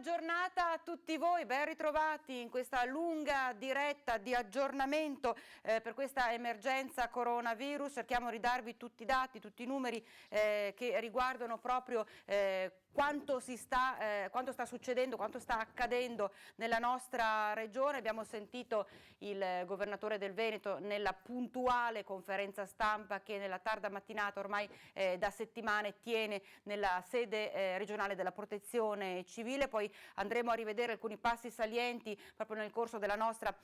giornata a tutti voi, ben ritrovati in questa lunga diretta di aggiornamento per questa emergenza coronavirus. Cerchiamo di darvi tutti i dati, tutti i numeri che riguardano proprio quanto sta succedendo, quanto sta accadendo nella nostra regione. Abbiamo sentito il governatore del Veneto nella puntuale conferenza stampa che nella tarda mattinata ormai da settimane tiene nella sede regionale della Protezione Civile. Poi andremo a rivedere alcuni passi salienti proprio nel corso della nostra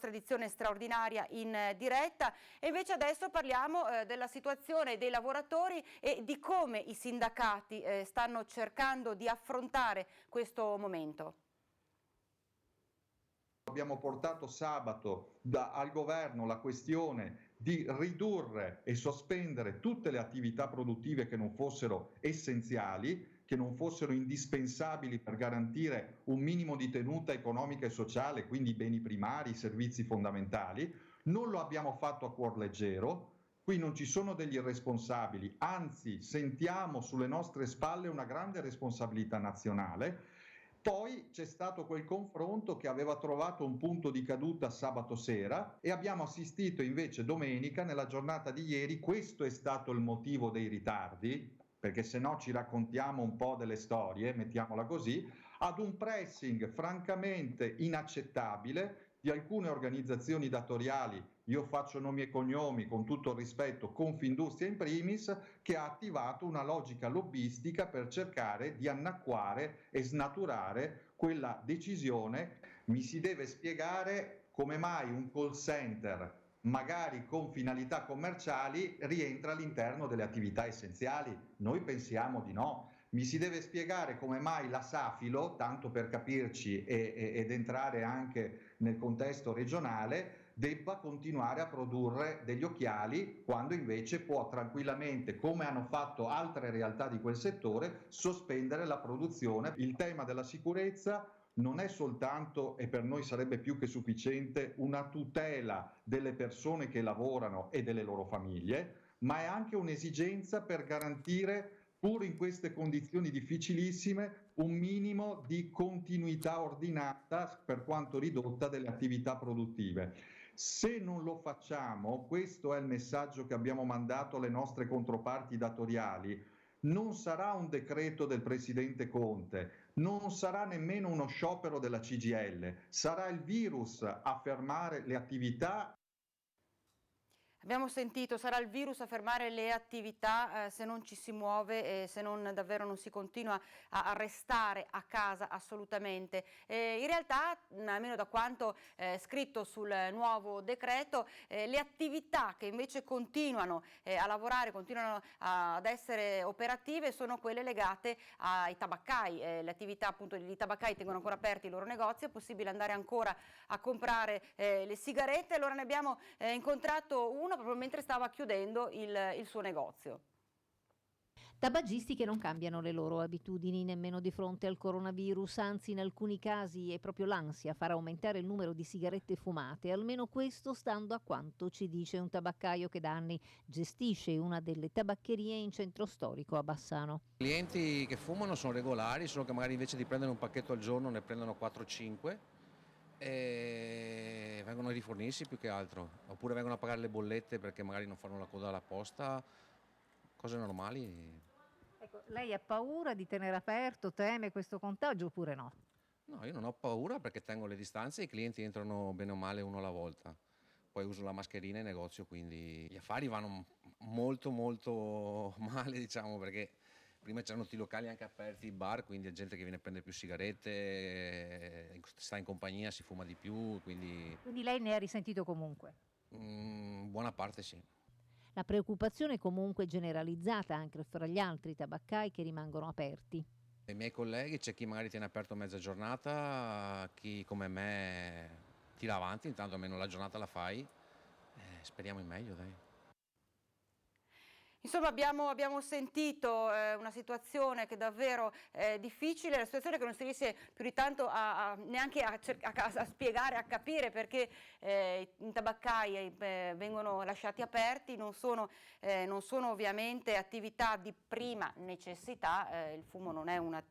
edizione straordinaria in diretta. E invece adesso parliamo della situazione dei lavoratori e di come i sindacati stanno cercando di affrontare questo momento. Abbiamo portato sabato al governo la questione di ridurre e sospendere tutte le attività produttive che non fossero essenziali, che non fossero indispensabili per garantire un minimo di tenuta economica e sociale, quindi i beni primari, i servizi fondamentali. Non lo abbiamo fatto a cuor leggero. Qui non ci sono degli irresponsabili, anzi sentiamo sulle nostre spalle una grande responsabilità nazionale. Poi c'è stato quel confronto che aveva trovato un punto di caduta sabato sera e abbiamo assistito invece domenica, nella giornata di ieri. Questo è stato il motivo dei ritardi, perché se no ci raccontiamo un po' delle storie, mettiamola così, ad un pressing francamente inaccettabile di alcune organizzazioni datoriali. Io faccio nomi e cognomi, con tutto il rispetto, Confindustria in primis, che ha attivato una logica lobbistica per cercare di annacquare e snaturare quella decisione. Mi si deve spiegare come mai un call center, magari con finalità commerciali, rientra all'interno delle attività essenziali. Noi pensiamo di no. Mi si deve spiegare come mai la Safilo, tanto per capirci ed entrare anche nel contesto regionale, debba continuare a produrre degli occhiali quando invece può tranquillamente, come hanno fatto altre realtà di quel settore, sospendere la produzione. Il tema della sicurezza non è soltanto, e per noi sarebbe più che sufficiente, una tutela delle persone che lavorano e delle loro famiglie, ma è anche un'esigenza per garantire, pur in queste condizioni difficilissime, un minimo di continuità ordinata, per quanto ridotta, delle attività produttive. Se non lo facciamo, questo è il messaggio che abbiamo mandato alle nostre controparti datoriali, non sarà un decreto del Presidente Conte, non sarà nemmeno uno sciopero della CGIL, sarà il virus a fermare le attività. Abbiamo sentito, sarà il virus a fermare le attività se non ci si muove e se non davvero non si continua a restare a casa assolutamente. In realtà, almeno da quanto scritto sul nuovo decreto, le attività che invece continuano a lavorare, continuano ad essere operative, sono quelle legate ai tabaccai. Le attività appunto dei tabaccai tengono ancora aperti i loro negozi, è possibile andare ancora a comprare le sigarette. Allora ne abbiamo incontrato uno proprio mentre stava chiudendo il suo negozio. Tabagisti che non cambiano le loro abitudini nemmeno di fronte al coronavirus, anzi in alcuni casi è proprio l'ansia a far aumentare il numero di sigarette fumate, almeno questo stando a quanto ci dice un tabaccaio che da anni gestisce una delle tabaccherie in centro storico a Bassano. I clienti che fumano sono regolari, solo che magari invece di prendere un pacchetto al giorno ne prendono 4-5 e vengono a rifornirsi più che altro, oppure vengono a pagare le bollette perché magari non fanno la coda alla posta, cose normali. Ecco, lei ha paura di tenere aperto, teme questo contagio oppure no? No, io non ho paura perché tengo le distanze e i clienti entrano bene o male uno alla volta. Poi uso la mascherina in negozio, quindi gli affari vanno molto molto male, diciamo, perché prima c'erano tutti i locali anche aperti, i bar, quindi è gente che viene a prendere più sigarette, sta in compagnia, si fuma di più, quindi Lei ne ha risentito comunque? buona parte sì. La preoccupazione comunque generalizzata anche fra gli altri tabaccai che rimangono aperti. I miei colleghi, c'è chi magari tiene aperto mezza giornata, chi come me tira avanti, intanto almeno la giornata la fai, speriamo in meglio, dai. Insomma, abbiamo sentito una situazione che è davvero difficile, una situazione che non si riesce più di tanto neanche a spiegare, a capire, perché i tabaccai vengono lasciati aperti, non sono ovviamente attività di prima necessità, il fumo non è un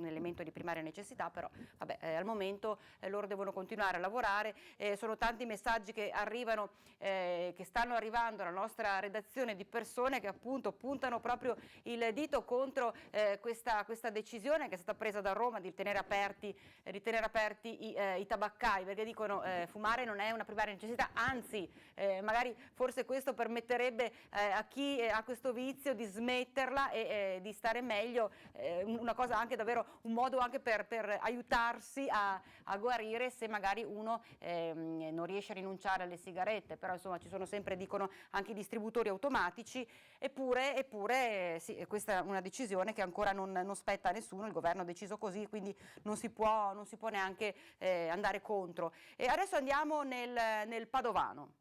elemento di primaria necessità, però vabbè, al momento loro devono continuare a lavorare, sono tanti messaggi che arrivano, che stanno arrivando alla nostra redazione di persone che appunto puntano proprio il dito contro questa decisione che è stata presa da Roma di tenere aperti i tabaccai, perché dicono fumare non è una primaria necessità, anzi magari forse questo permetterebbe a chi ha questo vizio di smetterla e di stare meglio, una cosa anche davvero, un modo anche per aiutarsi a guarire se magari uno non riesce a rinunciare alle sigarette, però insomma ci sono sempre, dicono, anche i distributori automatici, eppure sì, questa è una decisione che ancora non spetta a nessuno, il governo ha deciso così, quindi non si può neanche andare contro. E adesso andiamo nel Padovano.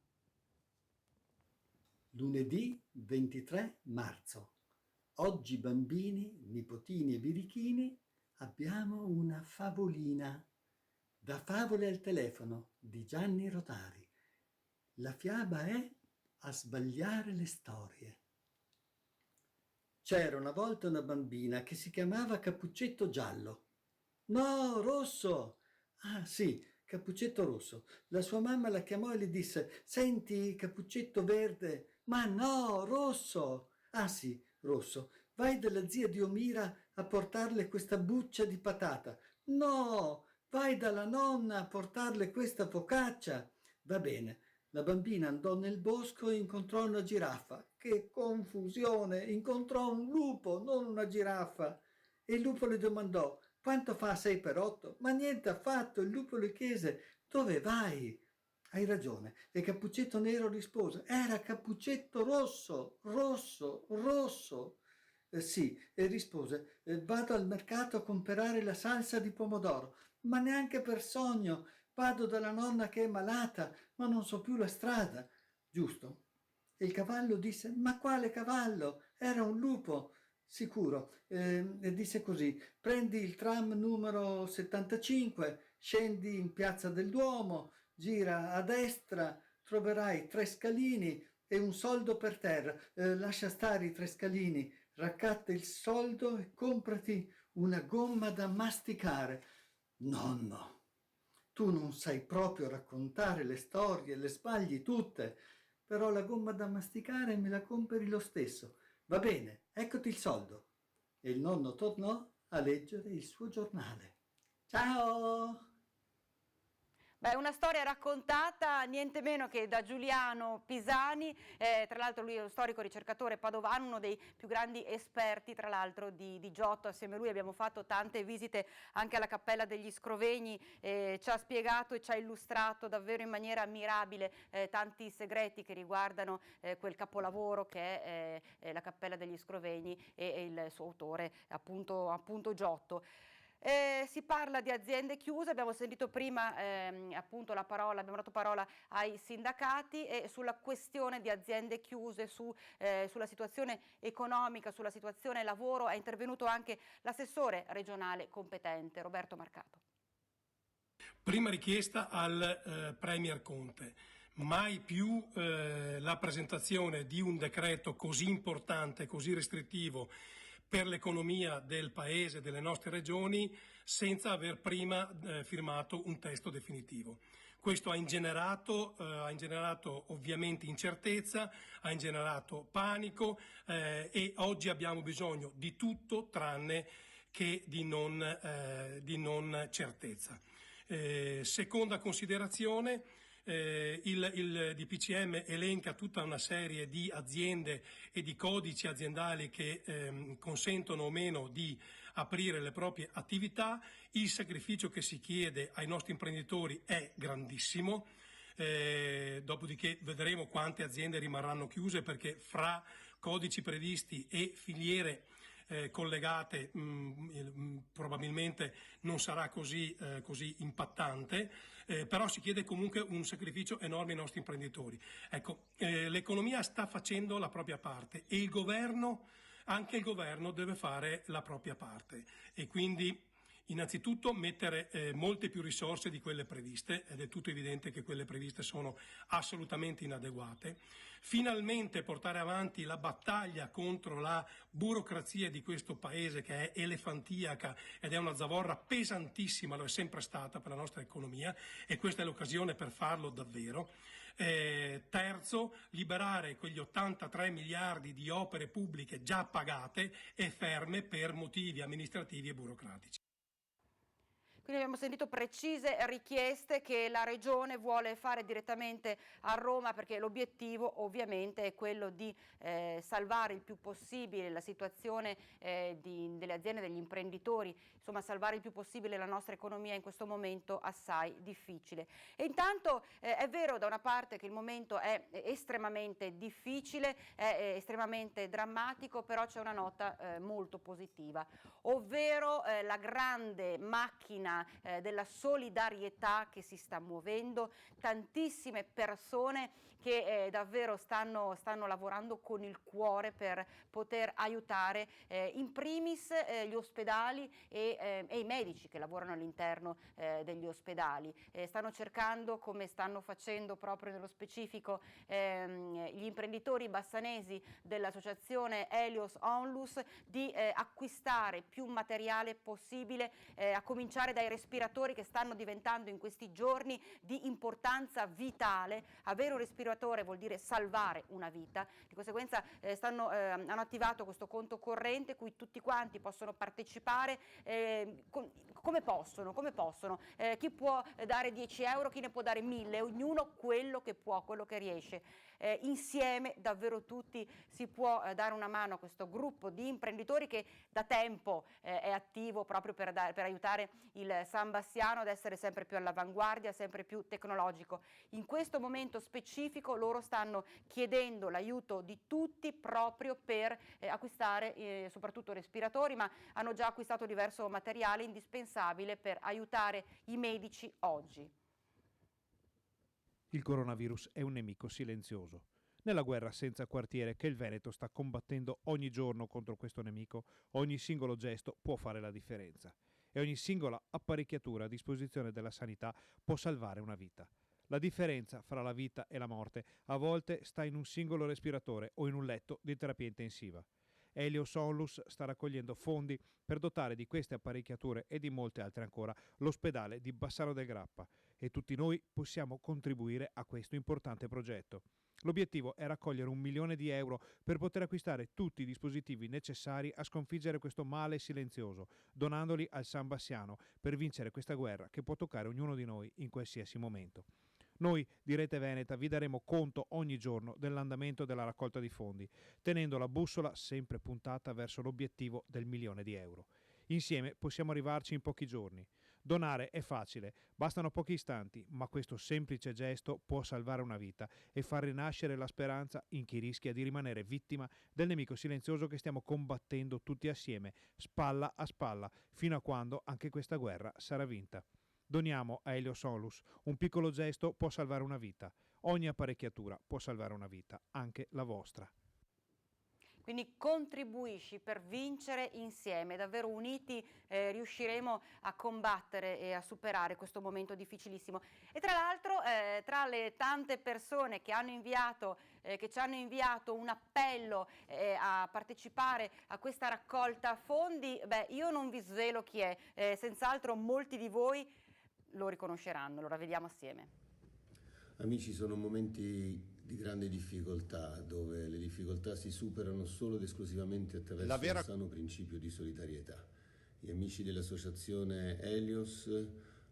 Lunedì 23 marzo. Oggi bambini, nipotini e birichini abbiamo una favolina. Da Favole al telefono di Gianni Rodari. La fiaba è A sbagliare le storie. C'era una volta una bambina che si chiamava Cappuccetto Giallo. No, rosso! Ah sì, Cappuccetto Rosso. La sua mamma la chiamò e le disse: senti, Cappuccetto Verde. Ma no, rosso! Ah sì, rosso. Vai dalla zia Diomira a portarle questa buccia di patata. No, vai dalla nonna a portarle questa focaccia. Va bene. La bambina andò nel bosco e incontrò una giraffa. Che confusione! Incontrò un lupo, non una giraffa. E il lupo le domandò: quanto fa 6 per 8? Ma niente affatto. Il lupo le chiese: dove vai? Hai ragione. E Cappuccetto Nero rispose: era Cappuccetto Rosso, rosso, rosso. Sì, e rispose: vado al mercato a comprare la salsa di pomodoro. Ma neanche per sogno. Vado dalla nonna che è malata, ma non so più la strada. Giusto? E il cavallo disse: ma quale cavallo? Era un lupo. Sicuro. E disse così: prendi il tram numero 75, scendi in Piazza del Duomo, gira a destra, troverai 3 scalini e un soldo per terra. Lascia stare i 3 scalini, raccatta il soldo e comprati una gomma da masticare. Nonno, tu non sai proprio raccontare le storie, le sbagli tutte, però la gomma da masticare me la compri lo stesso. Va bene, eccoti il soldo. E il nonno tornò a leggere il suo giornale. Ciao! Beh, una storia raccontata niente meno che da Giuliano Pisani, tra l'altro lui è uno storico ricercatore padovano, uno dei più grandi esperti tra l'altro di Giotto. Assieme a lui abbiamo fatto tante visite anche alla Cappella degli Scrovegni, ci ha spiegato e ci ha illustrato davvero in maniera ammirabile tanti segreti che riguardano quel capolavoro che è la Cappella degli Scrovegni e il suo autore appunto Giotto. Si parla di aziende chiuse, abbiamo sentito prima appunto abbiamo dato parola ai sindacati e sulla questione di aziende chiuse, sulla situazione economica, sulla situazione lavoro è intervenuto anche l'assessore regionale competente, Roberto Marcato. Prima richiesta al Premier Conte. Mai più la presentazione di un decreto così importante, così restrittivo per l'economia del Paese, delle nostre regioni, senza aver prima firmato un testo definitivo. Questo ha ingenerato ovviamente incertezza, ha ingenerato panico e oggi abbiamo bisogno di tutto tranne che di non certezza. Seconda considerazione. Il DPCM elenca tutta una serie di aziende e di codici aziendali che consentono o meno di aprire le proprie attività. Il sacrificio che si chiede ai nostri imprenditori è grandissimo, dopodiché vedremo quante aziende rimarranno chiuse, perché fra codici previsti e filiere collegate probabilmente non sarà così impattante, però si chiede comunque un sacrificio enorme ai nostri imprenditori. Ecco, l'economia sta facendo la propria parte e anche il governo deve fare la propria parte e quindi innanzitutto mettere molte più risorse di quelle previste, ed è tutto evidente che quelle previste sono assolutamente inadeguate. Finalmente portare avanti la battaglia contro la burocrazia di questo paese che è elefantiaca ed è una zavorra pesantissima, lo è sempre stata per la nostra economia e questa è l'occasione per farlo davvero. Terzo, liberare quegli 83 miliardi di opere pubbliche già pagate e ferme per motivi amministrativi e burocratici. Quindi abbiamo sentito precise richieste che la Regione vuole fare direttamente a Roma, perché l'obiettivo ovviamente è quello di salvare il più possibile la situazione delle aziende, degli imprenditori, insomma salvare il più possibile la nostra economia in questo momento assai difficile. E intanto è vero da una parte che il momento è estremamente difficile, è estremamente drammatico, però c'è una nota molto positiva, ovvero la grande macchina della solidarietà che si sta muovendo, tantissime persone che davvero stanno lavorando con il cuore per poter aiutare in primis gli ospedali e i medici che lavorano all'interno degli ospedali. Stanno cercando, come stanno facendo proprio nello specifico gli imprenditori bassanesi dell'associazione Helios Onlus, di acquistare più materiale possibile, a cominciare dai respiratori che stanno diventando in questi giorni di importanza vitale. Avere un respiratore vuol dire salvare una vita, di conseguenza hanno attivato questo conto corrente cui tutti quanti possono partecipare come possono. Chi può dare 10 euro, chi ne può dare 1000, ognuno quello che può, quello che riesce. Insieme davvero tutti si può dare una mano a questo gruppo di imprenditori che da tempo è attivo proprio per aiutare il San Bassiano ad essere sempre più all'avanguardia, sempre più tecnologico. In questo momento specifico loro stanno chiedendo l'aiuto di tutti proprio per acquistare soprattutto respiratori, ma hanno già acquistato diverso materiale indispensabile per aiutare i medici oggi. Il coronavirus è un nemico silenzioso. Nella guerra senza quartiere che il Veneto sta combattendo ogni giorno contro questo nemico, ogni singolo gesto può fare la differenza e ogni singola apparecchiatura a disposizione della sanità può salvare una vita. La differenza fra la vita e la morte a volte sta in un singolo respiratore o in un letto di terapia intensiva. Helios Onlus sta raccogliendo fondi per dotare di queste apparecchiature e di molte altre ancora l'ospedale di Bassano del Grappa e tutti noi possiamo contribuire a questo importante progetto. L'obiettivo è raccogliere 1 milione di euro per poter acquistare tutti i dispositivi necessari a sconfiggere questo male silenzioso, donandoli al San Bassiano per vincere questa guerra che può toccare ognuno di noi in qualsiasi momento. Noi di Rete Veneta vi daremo conto ogni giorno dell'andamento della raccolta di fondi, tenendo la bussola sempre puntata verso l'obiettivo del 1 milione di euro. Insieme possiamo arrivarci in pochi giorni. Donare è facile, bastano pochi istanti, ma questo semplice gesto può salvare una vita e far rinascere la speranza in chi rischia di rimanere vittima del nemico silenzioso che stiamo combattendo tutti assieme, spalla a spalla, fino a quando anche questa guerra sarà vinta. Doniamo a Helios Onlus, un piccolo gesto può salvare una vita, ogni apparecchiatura può salvare una vita, anche la vostra. Quindi contribuisci per vincere insieme, davvero uniti riusciremo a combattere e a superare questo momento difficilissimo. E tra l'altro tra le tante persone che ci hanno inviato un appello a partecipare a questa raccolta fondi, io non vi svelo chi è, senz'altro molti di voi lo riconosceranno, allora vediamo assieme. Amici, sono momenti di grande difficoltà, dove le difficoltà si superano solo ed esclusivamente attraverso un sano principio di solidarietà. Gli amici dell'associazione Helios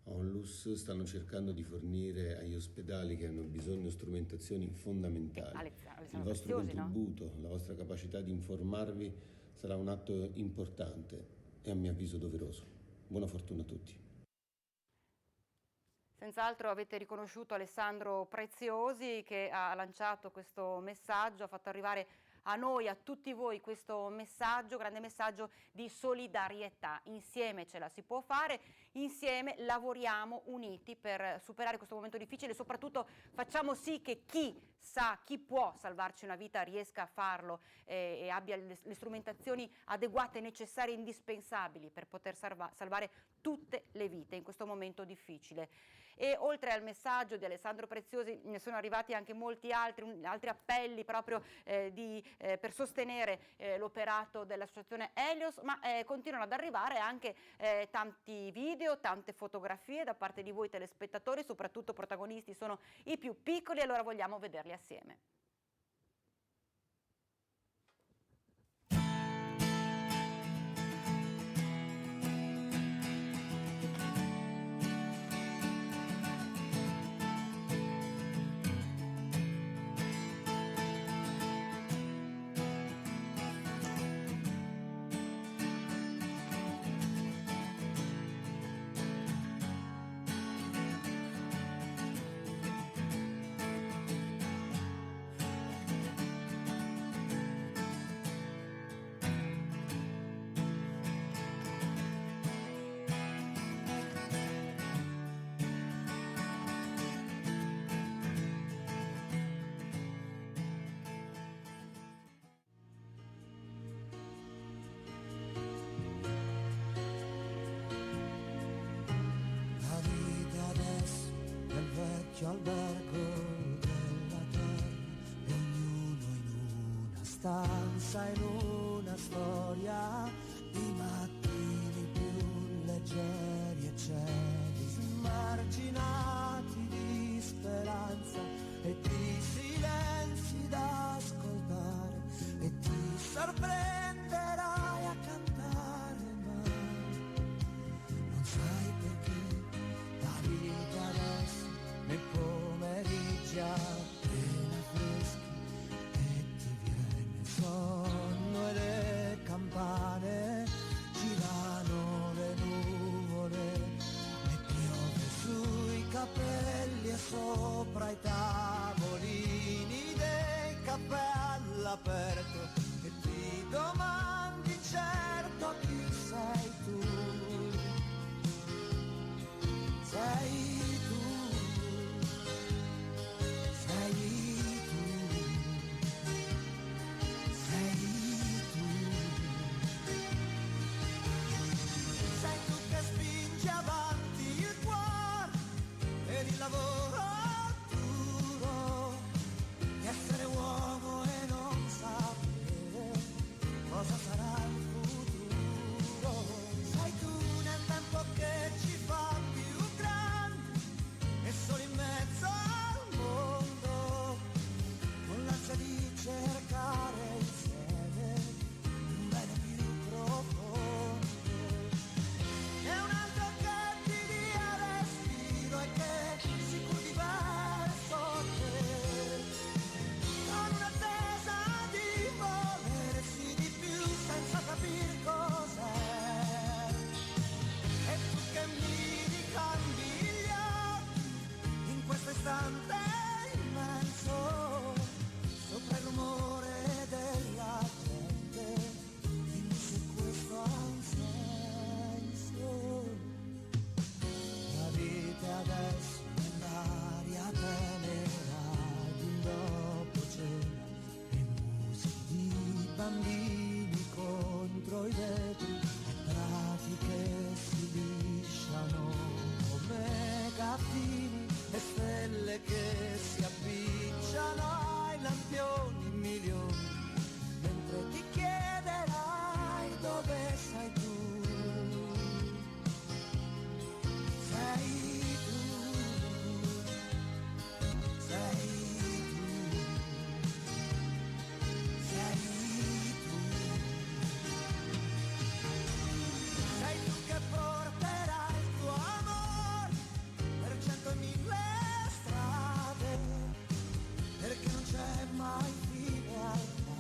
Onlus stanno cercando di fornire agli ospedali che hanno bisogno strumentazioni fondamentali. Il vostro contributo, la vostra capacità di informarvi sarà un atto importante e a mio avviso doveroso. Buona fortuna a tutti. Senz'altro avete riconosciuto Alessandro Preziosi che ha lanciato questo messaggio, ha fatto arrivare a noi, a tutti voi, questo messaggio, grande messaggio di solidarietà. Insieme ce la si può fare, insieme lavoriamo uniti per superare questo momento difficile e soprattutto facciamo sì che chi sa, chi può salvarci una vita riesca a farlo e abbia le strumentazioni adeguate, necessarie, indispensabili per poter salvare tutte le vite in questo momento difficile. E oltre al messaggio di Alessandro Preziosi ne sono arrivati anche molti altri appelli proprio per sostenere l'operato dell'associazione Helios, ma continuano ad arrivare anche tanti video, tante fotografie da parte di voi telespettatori, soprattutto protagonisti sono i più piccoli, allora vogliamo vederli assieme. Albergo della terra e ognuno in una stanza, in una storia, di mattini più leggeri e cieli smarginati di speranza e di silenzi da ascoltare, e ti sorprenderai a cantare, ma non sai perché la vita adesso nei pomeriggi appena freschi e ti viene sonno e le campane girano le nuvole e piove sui capelli e sopra i tavolini dei caffè all'aperto e ti domandi certo chi sei tu. Sei il lavoro duro, di essere uomo e non sapere cosa sarà il futuro. Sei tu nel tempo che ci fa più grandi e solo in mezzo al mondo, con l'ansia di cercare insieme un bene più profondo. E un altro che ti dia respiro e che capire cos'è, e tu che mi ricambi gli occhi in questo istante immenso, sopra il rumore della gente, dimmi se questo ha un senso. La vita adesso nell'aria tenera di un dopo cena e musiche di bambini contro i vetri e prati che si lisciano come gattini e stelle che si appicciano ai lampioni milioni, mentre ti chiederai dove sei tu. Sei tu, sei tu, sei tu. Sei tu che porterai il tuo amore per 100.000 strade, perché non c'è mai fine al mare.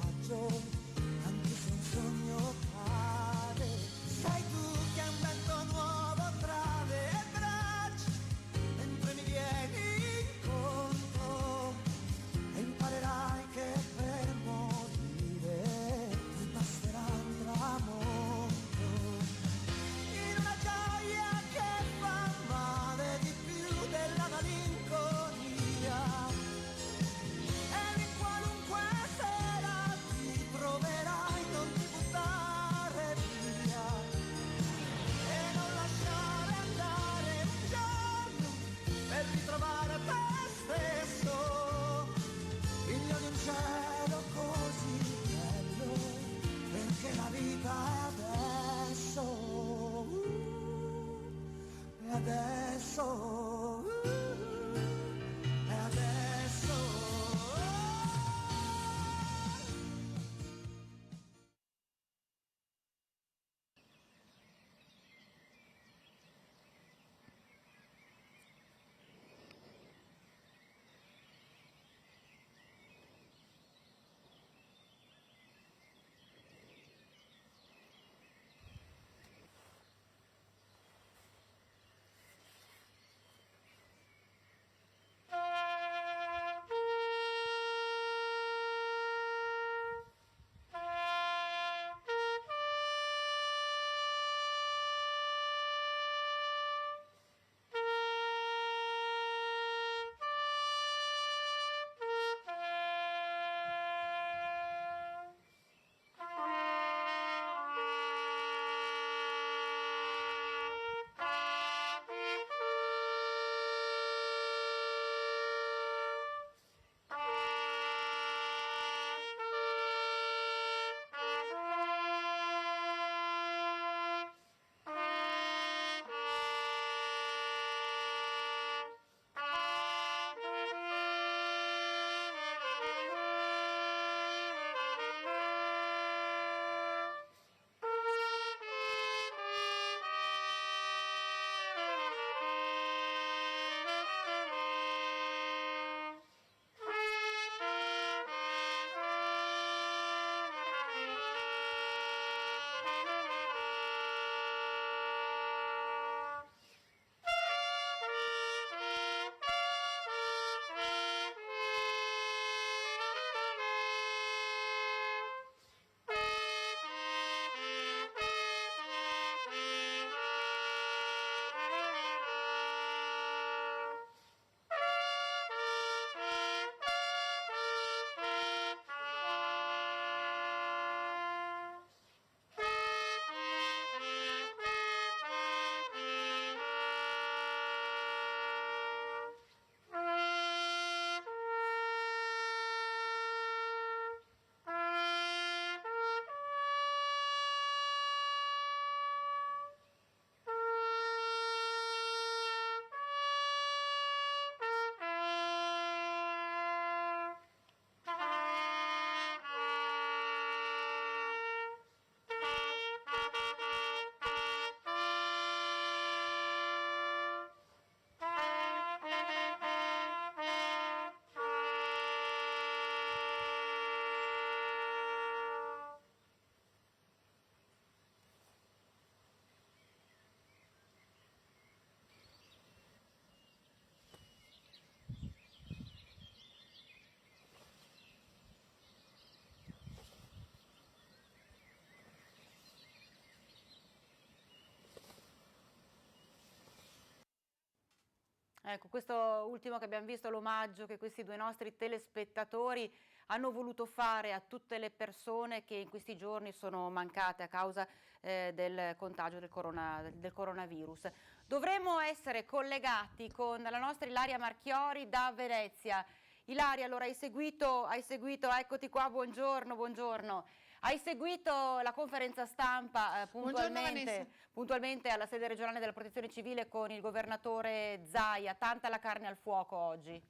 Ecco, questo ultimo che abbiamo visto, l'omaggio che questi due nostri telespettatori hanno voluto fare a tutte le persone che in questi giorni sono mancate a causa del contagio del coronavirus. Dovremmo essere collegati con la nostra Ilaria Marchiori da Venezia. Ilaria, allora hai seguito, eccoti qua, buongiorno. Hai seguito la conferenza stampa puntualmente alla sede regionale della Protezione Civile con il governatore Zaia, tanta la carne al fuoco oggi.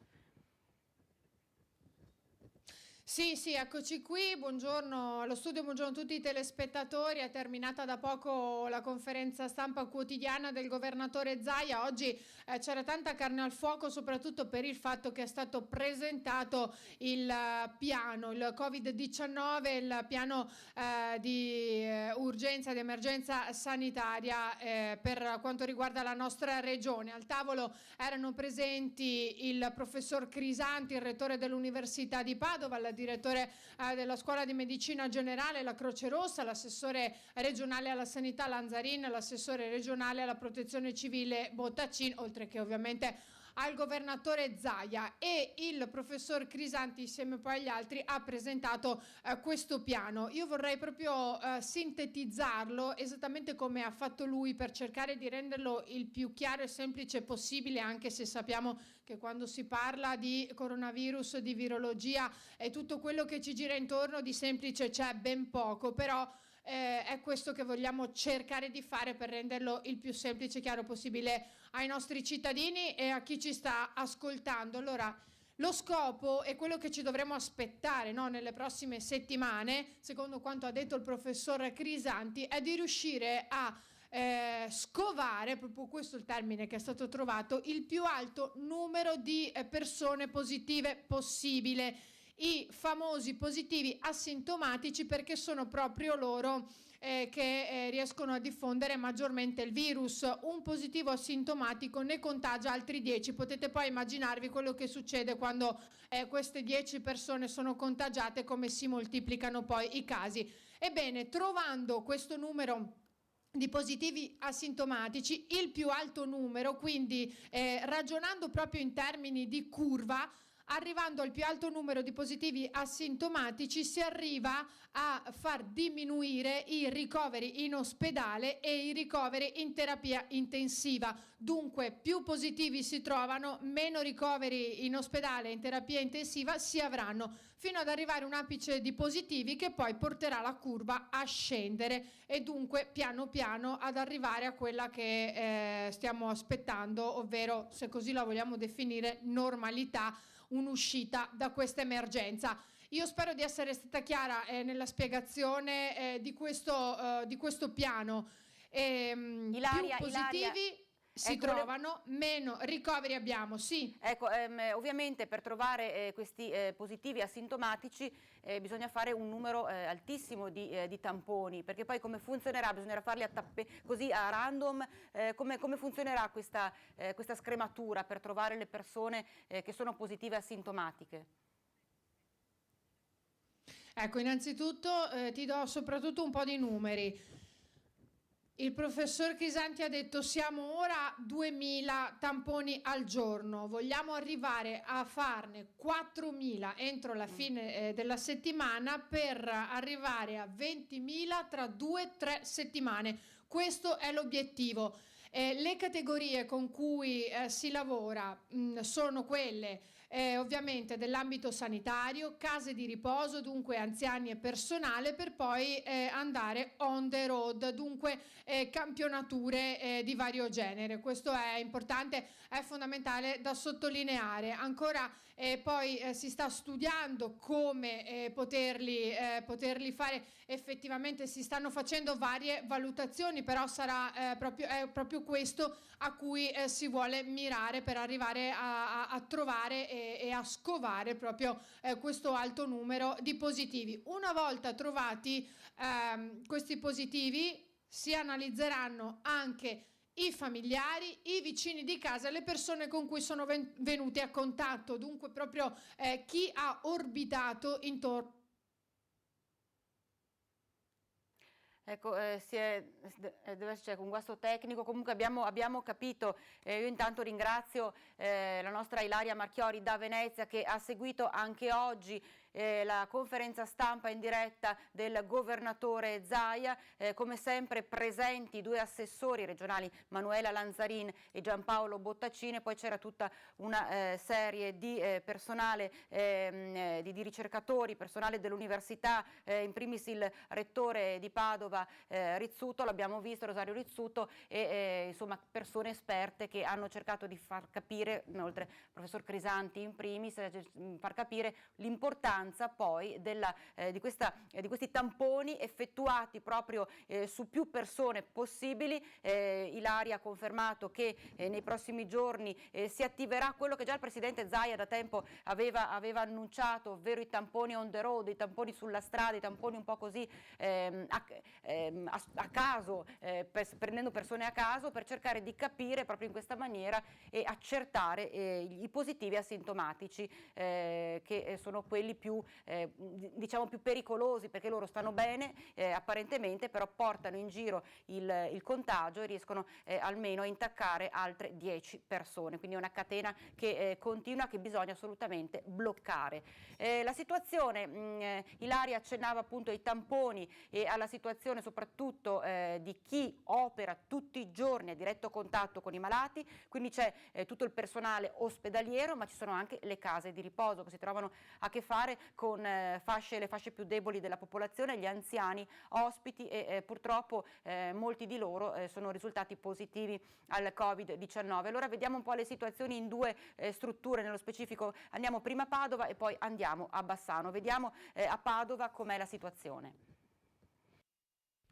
Sì, eccoci qui, buongiorno allo studio, buongiorno a tutti i telespettatori. È terminata da poco la conferenza stampa quotidiana del governatore Zaia. Oggi c'era tanta carne al fuoco, soprattutto per il fatto che è stato presentato il piano, il Covid-19, il piano di urgenza, di emergenza sanitaria per quanto riguarda la nostra regione. Al tavolo erano presenti il professor Crisanti, il rettore dell'Università di Padova, il direttore della Scuola di Medicina Generale, la Croce Rossa, l'assessore regionale alla sanità Lanzarin, l'assessore regionale alla protezione civile Bottacin, oltre che ovviamente al governatore Zaia, e il professor Crisanti insieme poi agli altri ha presentato questo piano. Io vorrei proprio sintetizzarlo esattamente come ha fatto lui, per cercare di renderlo il più chiaro e semplice possibile, anche se sappiamo che quando si parla di coronavirus, di virologia e tutto quello che ci gira intorno, di semplice c'è ben poco, però è questo che vogliamo cercare di fare per renderlo il più semplice e chiaro possibile ai nostri cittadini e a chi ci sta ascoltando. Allora, lo scopo è quello che ci dovremo aspettare, no, nelle prossime settimane, secondo quanto ha detto il professor Crisanti, è di riuscire a scovare, proprio questo è il termine che è stato trovato, il più alto numero di persone positive possibile, i famosi positivi asintomatici, perché sono proprio loro che riescono a diffondere maggiormente il virus. Un positivo asintomatico ne contagia altri 10. Potete poi immaginarvi quello che succede quando queste 10 persone sono contagiate, come si moltiplicano poi i casi. Ebbene, trovando questo numero di positivi asintomatici, il più alto numero, quindi ragionando proprio in termini di curva, arrivando al più alto numero di positivi asintomatici, si arriva a far diminuire i ricoveri in ospedale e i ricoveri in terapia intensiva. Dunque, più positivi si trovano, meno ricoveri in ospedale e in terapia intensiva si avranno, fino ad arrivare a un apice di positivi che poi porterà la curva a scendere e dunque piano piano ad arrivare a quella che stiamo aspettando, ovvero, se così la vogliamo definire, normalità, un'uscita da questa emergenza. Io spero di essere stata chiara nella spiegazione di questo piano. Ilaria, più positivi si trovano, meno ricoveri abbiamo, sì. Ecco, ovviamente per trovare questi positivi asintomatici bisogna fare un numero altissimo di tamponi, perché poi come funzionerà? Bisognerà farli così a random, come funzionerà questa scrematura per trovare le persone che sono positive asintomatiche? Ecco, innanzitutto ti do soprattutto un po' di numeri. Il professor Crisanti ha detto: siamo ora a 2000 tamponi al giorno, vogliamo arrivare a farne 4000 entro la fine della settimana, per arrivare a 20.000 tra 2-3 settimane. Questo è l'obiettivo. Le categorie con cui si lavora sono quelle ovviamente dell'ambito sanitario, case di riposo, dunque anziani e personale, per poi andare on the road, dunque campionature di vario genere. Questo è importante, è fondamentale da sottolineare. Ancora poi si sta studiando come poterli fare effettivamente, si stanno facendo varie valutazioni, però sarà proprio questo a cui si vuole mirare per arrivare a trovare e a scovare proprio questo alto numero di positivi. Una volta trovati questi positivi, si analizzeranno anche i familiari, i vicini di casa, le persone con cui sono venuti a contatto, dunque proprio chi ha orbitato intorno. Ecco, deve esserci un guasto tecnico, comunque abbiamo capito. Io intanto ringrazio la nostra Ilaria Marchiori da Venezia, che ha seguito anche oggi la conferenza stampa in diretta del governatore Zaia, come sempre presenti 2 assessori regionali, Manuela Lanzarin e Giampaolo Bottacine. Poi c'era tutta una serie di personale, di ricercatori, personale dell'università, in primis il rettore di Padova Rizzuto, l'abbiamo visto, Rosario Rizzuto, e insomma persone esperte che hanno cercato di far capire, oltre al professor Crisanti in primis, far capire l'importanza poi di questi tamponi effettuati proprio su più persone possibili. Ilaria ha confermato che nei prossimi giorni si attiverà quello che già il presidente Zaia da tempo aveva annunciato, ovvero i tamponi on the road, i tamponi sulla strada, i tamponi un po' così a caso, prendendo persone a caso, per cercare di capire proprio in questa maniera e accertare i positivi asintomatici, che sono quelli più pericolosi, perché loro stanno bene apparentemente, però portano in giro il contagio e riescono almeno a intaccare altre 10 persone, quindi è una catena che continua, che bisogna assolutamente bloccare. La situazione, Ilaria accennava appunto ai tamponi e alla situazione soprattutto di chi opera tutti i giorni a diretto contatto con i malati, quindi c'è tutto il personale ospedaliero, ma ci sono anche le case di riposo che si trovano a che fare con le fasce più deboli della popolazione, gli anziani ospiti, e purtroppo molti di loro sono risultati positivi al Covid-19. Allora vediamo un po' le situazioni in 2 strutture, nello specifico andiamo prima a Padova e poi andiamo a Bassano. Vediamo a Padova com'è la situazione.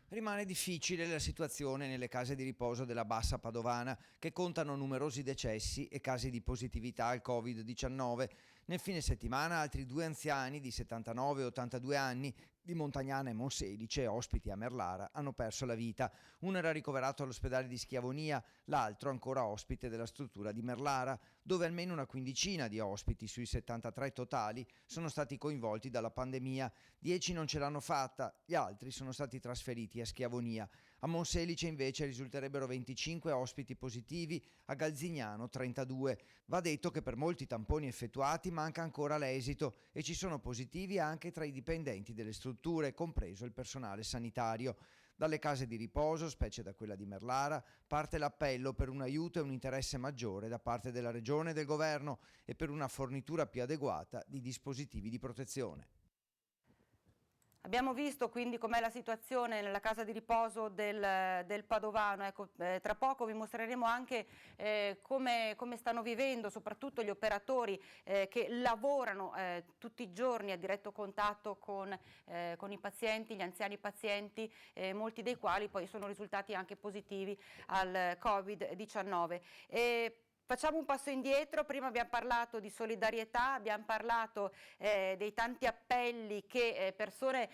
Rimane difficile la situazione nelle case di riposo della Bassa Padovana, che contano numerosi decessi e casi di positività al Covid-19. Nel fine settimana altri 2 anziani di 79 e 82 anni di Montagnana e Monselice, ospiti a Merlara, hanno perso la vita. Uno era ricoverato all'ospedale di Schiavonia, l'altro ancora ospite della struttura di Merlara, dove almeno una quindicina di ospiti sui 73 totali sono stati coinvolti dalla pandemia. 10 non ce l'hanno fatta, gli altri sono stati trasferiti a Schiavonia. A Monselice invece risulterebbero 25 ospiti positivi, a Galzignano 32. Va detto che per molti tamponi effettuati manca ancora l'esito e ci sono positivi anche tra i dipendenti delle strutture, compreso il personale sanitario. Dalle case di riposo, specie da quella di Merlara, parte l'appello per un aiuto e un interesse maggiore da parte della Regione e del Governo e per una fornitura più adeguata di dispositivi di protezione. Abbiamo visto quindi com'è la situazione nella casa di riposo del Padovano. Ecco, tra poco vi mostreremo anche come stanno vivendo soprattutto gli operatori che lavorano tutti i giorni a diretto contatto con i pazienti, gli anziani pazienti, molti dei quali poi sono risultati anche positivi al Covid-19. Facciamo un passo indietro, prima abbiamo parlato di solidarietà, abbiamo parlato dei tanti appelli che persone,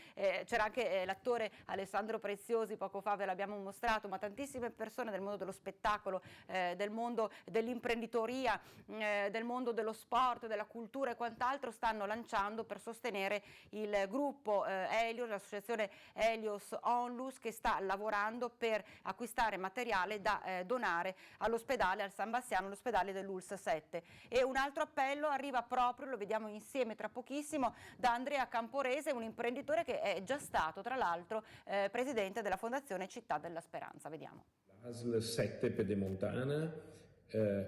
c'era anche l'attore Alessandro Preziosi, poco fa ve l'abbiamo mostrato, ma tantissime persone del mondo dello spettacolo, del mondo dell'imprenditoria, del mondo dello sport, della cultura e quant'altro stanno lanciando per sostenere il gruppo Helios, l'associazione Helios Onlus, che sta lavorando per acquistare materiale da donare all'ospedale, al San Bassiano, all'ospedale dell'ULSS 7. E un altro appello arriva proprio, lo vediamo insieme tra pochissimo, da Andrea Camporese, un imprenditore che è già stato tra l'altro presidente della Fondazione Città della Speranza. Vediamo. ASL 7 Pedemontana,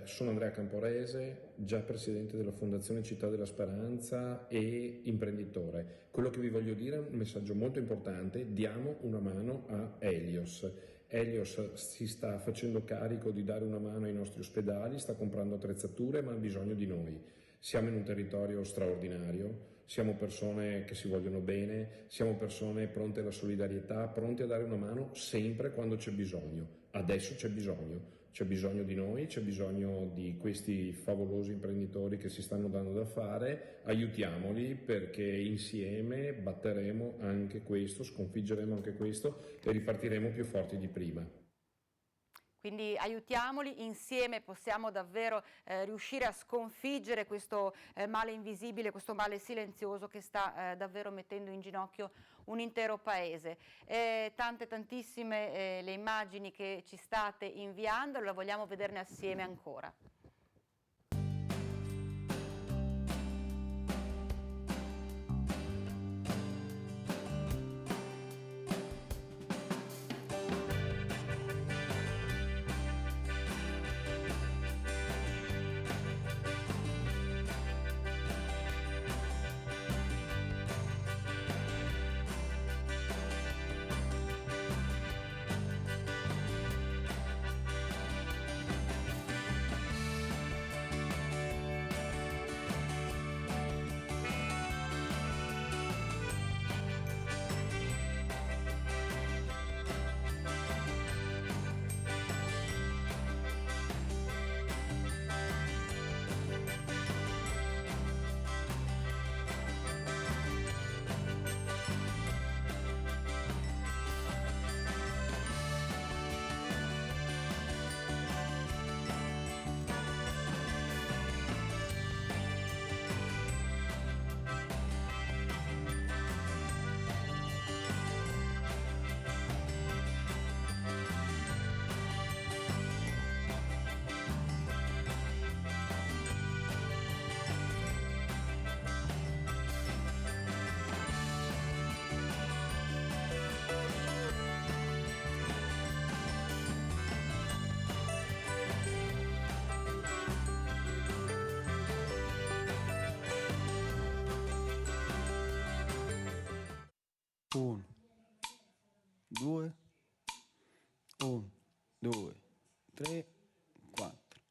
sono Andrea Camporese, già presidente della Fondazione Città della Speranza e imprenditore. Quello che vi voglio dire è un messaggio molto importante: diamo una mano a Helios. Helios si sta facendo carico di dare una mano ai nostri ospedali, sta comprando attrezzature, ma ha bisogno di noi. Siamo in un territorio straordinario, siamo persone che si vogliono bene, siamo persone pronte alla solidarietà, pronte a dare una mano sempre quando c'è bisogno. Adesso c'è bisogno di noi, c'è bisogno di questi favolosi imprenditori che si stanno dando da fare. Aiutiamoli, perché insieme batteremo anche questo, sconfiggeremo anche questo e ripartiremo più forti di prima. Quindi aiutiamoli, insieme possiamo davvero riuscire a sconfiggere questo male invisibile, questo male silenzioso che sta davvero mettendo in ginocchio un intero paese. Tantissime le immagini che ci state inviando, allora vogliamo vederne assieme ancora. Uno, due, 1, 2, 3, 4.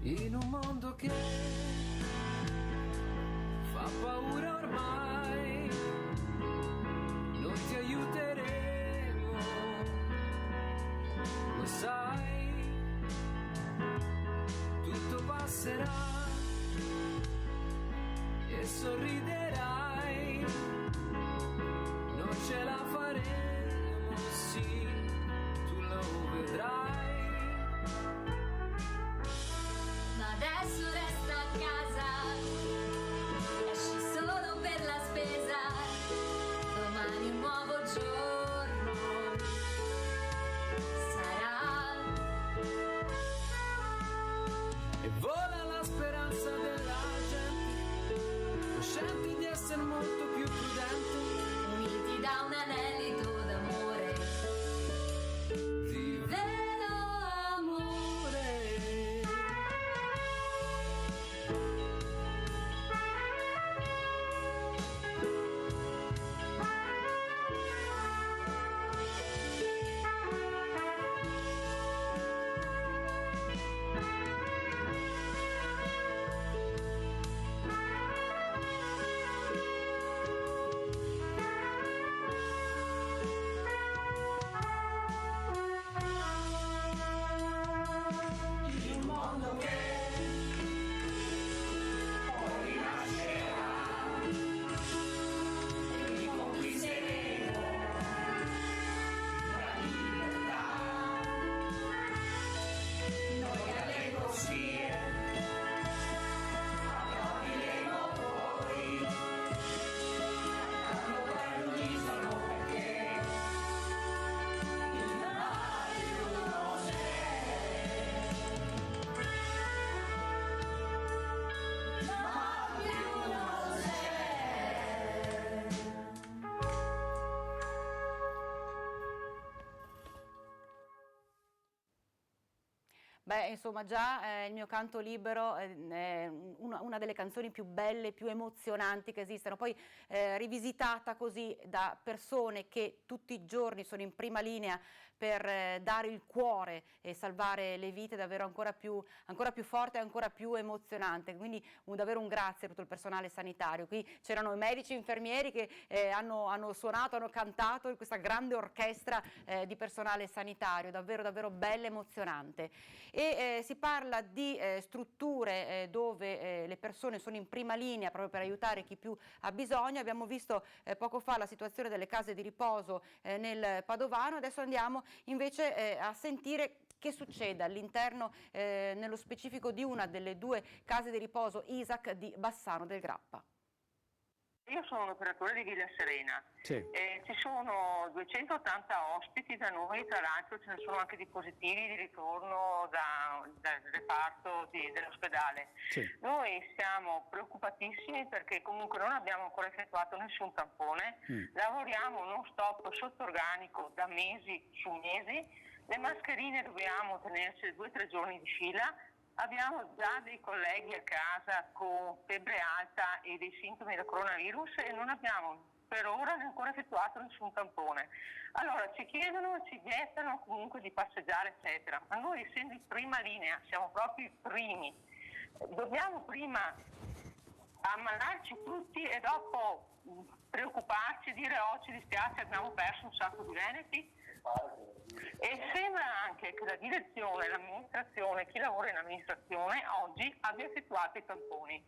In un mondo che fa paura ormai, non ti aiuteremo, lo sai, tutto passerà e sorriderai, non ce la faremo, sì, tu lo vedrai. Ma adesso resta a casa, esci solo per la spesa, domani un nuovo giorno sarà. E vola la speranza della gente, coscienti di essere molto più prudenti, Uniti da un anelito d'amore, di vero amore. In un mondo che poi rinascerà e riconquisteremo la libertà. Noi alle corsie apriremo poi, cantando per l'unisono perché il mare non Beh, insomma, già il mio canto libero è una delle canzoni più belle, più emozionanti che esistano. Poi rivisitata così da persone che tutti i giorni sono in prima linea per dare il cuore e salvare le vite, davvero ancora più forte e ancora più emozionante. Quindi davvero un grazie a tutto il personale sanitario. Qui c'erano i medici e infermieri che hanno suonato, hanno cantato in questa grande orchestra di personale sanitario, davvero bella e emozionante. E si parla di strutture dove le persone sono in prima linea proprio per aiutare chi più ha bisogno. Abbiamo visto poco fa la situazione delle case di riposo nel Padovano, adesso andiamo invece a sentire che succede all'interno, nello specifico, di una delle 2 case di riposo ISAC di Bassano del Grappa. Io sono un operatore di Villa Serena, Sì. Ci sono 280 ospiti da noi, tra l'altro ce ne sono anche di positivi di ritorno dal reparto dell'ospedale. Sì. Noi siamo preoccupatissimi perché comunque non abbiamo ancora effettuato nessun tampone, lavoriamo non stop sotto organico da mesi su mesi, le mascherine dobbiamo tenerci 2 o 3 giorni di fila. Abbiamo già dei colleghi a casa con febbre alta e dei sintomi da coronavirus e non abbiamo per ora ancora effettuato nessun tampone. Allora ci chiedono, ci vietano comunque di passeggiare eccetera, ma noi essendo in prima linea siamo proprio i primi, dobbiamo prima ammalarci tutti e dopo preoccuparci, dire ci dispiace, abbiamo perso un sacco di veneti. E sembra anche che la direzione, l'amministrazione, chi lavora in amministrazione oggi abbia effettuato i tamponi.